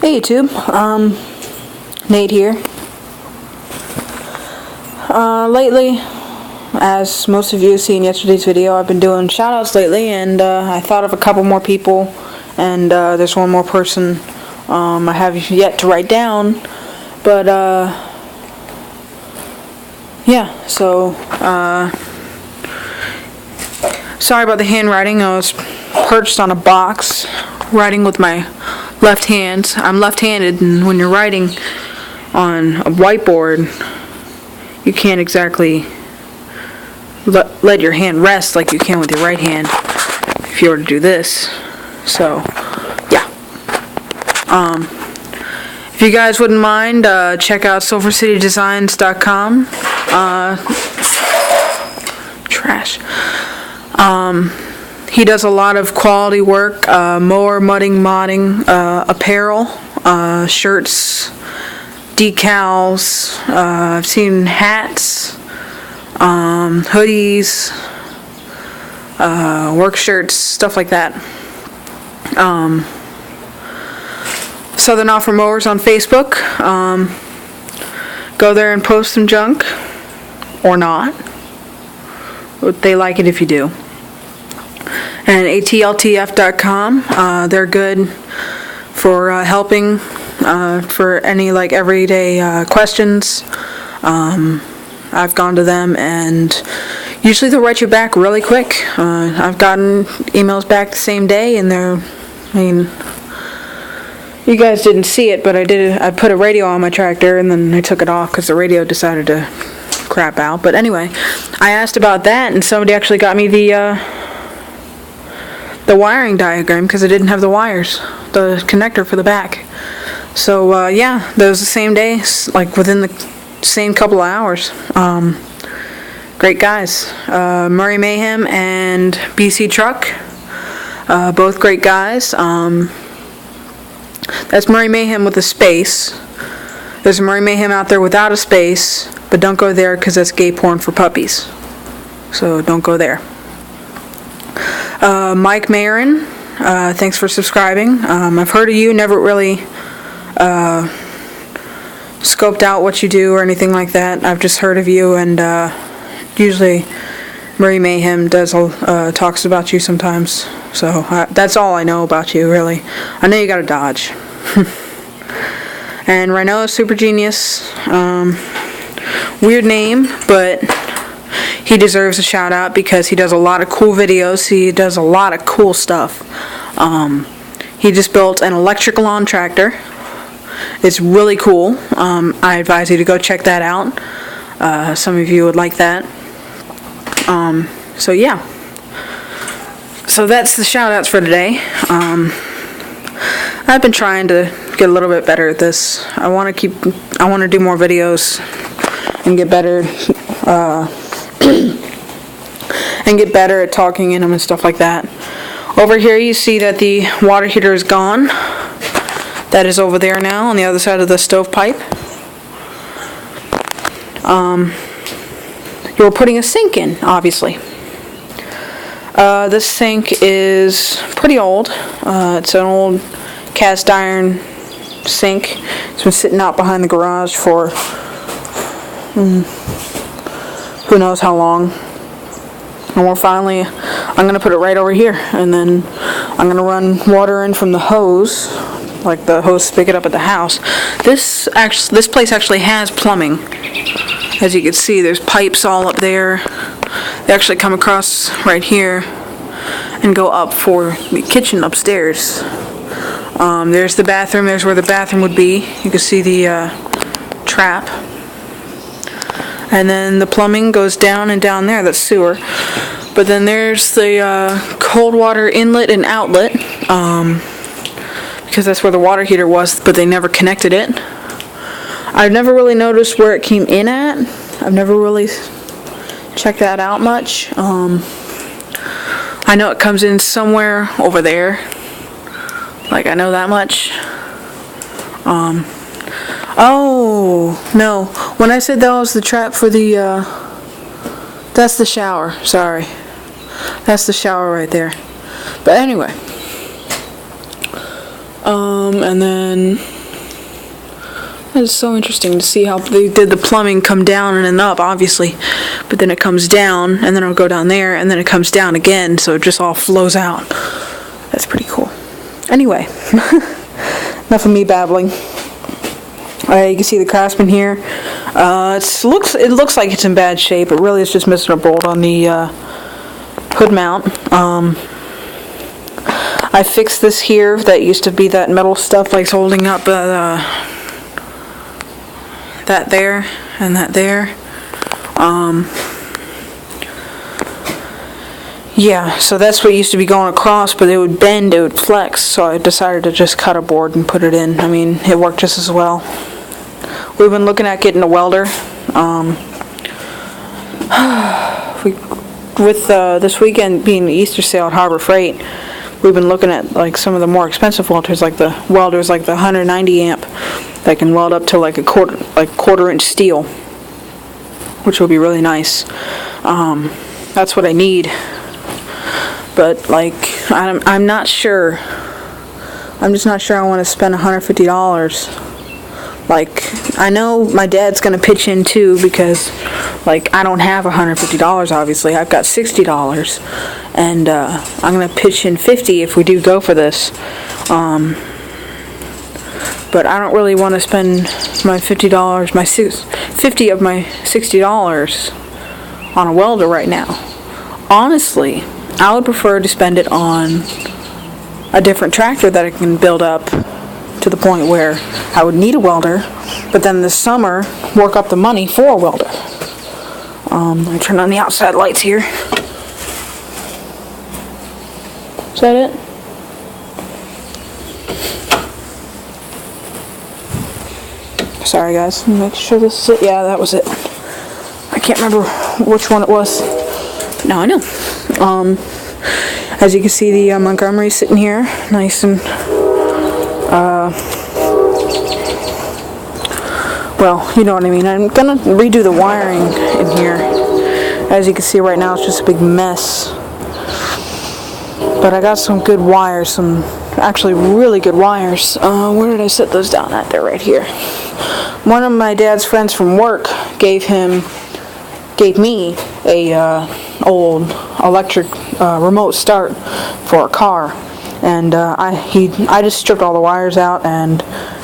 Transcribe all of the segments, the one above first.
Hey YouTube, Nate here. Lately, as most of you have seen yesterday's video, I've been doing shoutouts lately, and I thought of a couple more people, and there's one more person I have yet to write down, but yeah, so sorry about the handwriting. I was perched on a box writing with my left hand. I'm left-handed, and when you're writing on a whiteboard, you can't exactly let your hand rest like you can with your right hand if you were to do this. So, yeah. If you guys wouldn't mind, check out SilverCityDesigns.com. Trash. He does a lot of quality work, mower, mudding, modding, apparel, shirts, decals. I've seen hats, hoodies, work shirts, stuff like that. Southern Offer Mowers on Facebook. Go there and post some junk, or not. They like it if you do. And ATLTF.com, they're good for helping for any everyday questions. I've gone to them, and usually they'll write you back really quick. I've gotten emails back the same day, and you guys didn't see it, but I put a radio on my tractor, and then I took it off because the radio decided to crap out. But anyway, I asked about that, and somebody actually got me the wiring diagram because I didn't have the wires, the connector for the back. So yeah, that was the same day, within the same couple of hours. Great guys, Murray Mayhem and BC Truck, both great guys. That's Murray Mayhem with a space. There's a Murray Mayhem out there without a space, but don't go there because that's gay porn for puppies. So don't go there. Mike Marin, thanks for subscribing. I've heard of you, never really scoped out what you do or anything like that. I've just heard of you, and usually Murray Mayhem talks about you sometimes. So that's all I know about you, really. I know you got a Dodge. And Rhino Super Genius, weird name, but he deserves a shout out because he does a lot of cool videos. He does a lot of cool stuff. He just built an electric lawn tractor. It's really cool. I advise you to go check that out. Some of you would like that. So yeah. So that's the shout outs for today. I've been trying to get a little bit better at this. I want to do more videos and get better at talking in them and stuff like that. Over here you see that the water heater is gone. That is over there now on the other side of the stovepipe. You're putting a sink in, obviously. This sink is pretty old. It's an old cast iron sink. It's been sitting out behind the garage for who knows how long. And I'm going to put it right over here, and then I'm going to run water in from the hose, like the hose spigot up at the house. This place actually has plumbing. As you can see, there's pipes all up there. They actually come across right here and go up for the kitchen upstairs. There's the bathroom. There's where the bathroom would be. You can see the trap. And then the plumbing goes down and down there. That's sewer. But then there's the cold water inlet and outlet, because that's where the water heater was, but they never connected it. I've never really noticed where it came in at. I've never really checked that out much. I know it comes in somewhere over there. I know that much. Oh, no. When I said that was the trap for the, that's the shower. Sorry. That's the shower right there. But anyway. And then it's so interesting to see how they did the plumbing come down and then up, obviously, but then it comes down and then it'll go down there and then it comes down again, so it just all flows out. That's pretty cool. Anyway, enough of me babbling. You can see the Craftsman here. It looks like it's in bad shape. It really is just missing a bolt on the hood mount. I fixed this here. That used to be that metal stuff like holding up that there and that there. Yeah, so that's what used to be going across, but it would bend, it would flex, so I decided to just cut a board and put it in. I mean, it worked just as well. We've been looking at getting a welder. With this weekend being the Easter sale at Harbor Freight, we've been looking at like some of the more expensive welders, like the 190 amp that can weld up to like a quarter inch steel, which will be really nice. That's what I need. But like I'm not sure. I'm just not sure I want to spend $150. Like, I know my dad's gonna pitch in too, because like I don't have $150 obviously. I've got $60, and I'm gonna pitch in $50 if we do go for this. But I don't really want to spend my $50, $50 of my $60 on a welder right now. Honestly, I would prefer to spend it on a different tractor that I can build up to the point where I would need a welder, but then this summer work up the money for a welder. I turn on the outside lights here. Is that it? Sorry guys, make sure this is it. Yeah, that was it. I can't remember which one it was. Now I know. As you can see, the Montgomery sitting here, nice and well, you know what I mean. I'm gonna redo the wiring in here. As you can see right now, it's just a big mess. But I got some good wires, some actually really good wires. Where did I set those down at? They're right here. One of my dad's friends from work gave me a old electric remote start for a car, and I just stripped all the wires out, and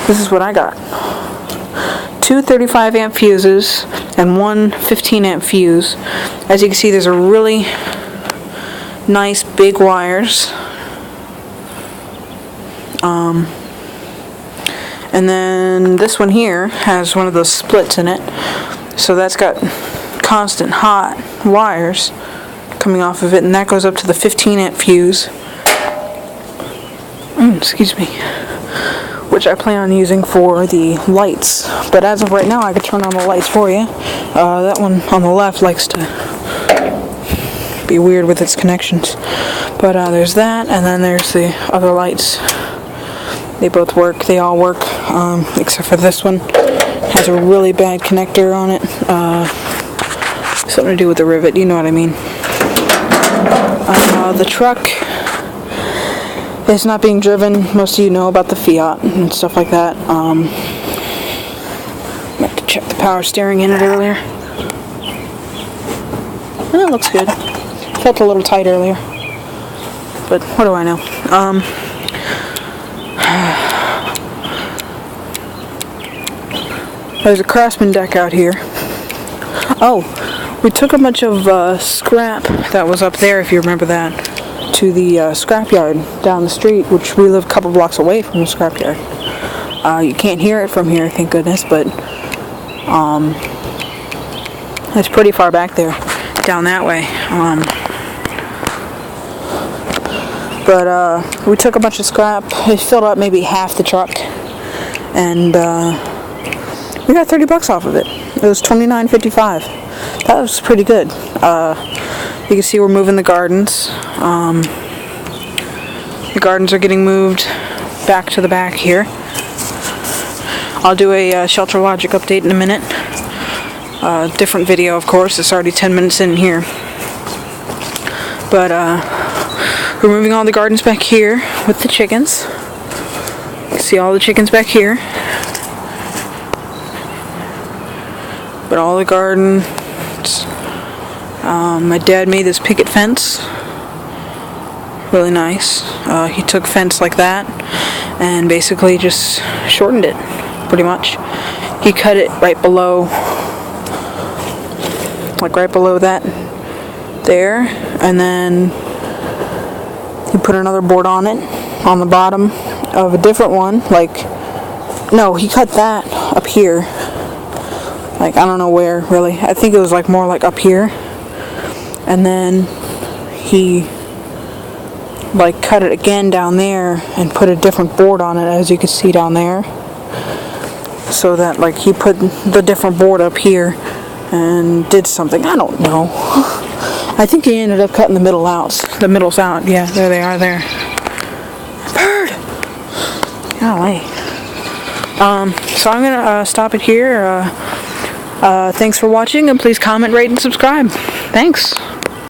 this is what I got. 2 35 amp fuses and one 15 amp fuse. As you can see, there's a really nice big wires. And then this one here has one of those splits in it, so that's got constant hot wires coming off of it, and that goes up to the 15 amp fuse. Excuse me. Which I plan on using for the lights. But as of right now, I could turn on the lights for you. That one on the left likes to be weird with its connections. But there's that, and then there's the other lights. They both work. They all work, except for this one. It has a really bad connector on it. Something to do with the rivet, you know what I mean. The truck is not being driven. Most of you know about the Fiat and stuff like that. I have to check the power steering in it earlier. And it looks good. Felt a little tight earlier, but what do I know? There's a Craftsman deck out here. Oh, we took a bunch of scrap that was up there, if you remember that, to the scrapyard down the street, which we live a couple blocks away from the scrapyard. You can't hear it from here, thank goodness, but it's pretty far back there, down that way. But we took a bunch of scrap. It filled up maybe half the truck, and we got $30 off of it. It was $29.55. That was pretty good. You can see we're moving the gardens. The gardens are getting moved back to the back here. I'll do a Shelter Logic update in a minute. Different video, of course. It's already 10 minutes in here. But we're moving all the gardens back here with the chickens. See all the chickens back here. But all the garden. My dad made this picket fence. Really nice. He took fence like that and basically just shortened it, pretty much. He cut it right below, like right below that there, and then he put another board on it, on the bottom of a different one. No, he cut that up here. Like, I don't know where, really. I think it was like more like up here. And then he like cut it again down there and put a different board on it, as you can see down there. So that like he put the different board up here and did something. I don't know. I think he ended up cutting the middle out. The middle's out. Yeah, there they are there. Bird! Golly. So I'm gonna stop it here. Thanks for watching, and please comment, rate, and subscribe. Thanks.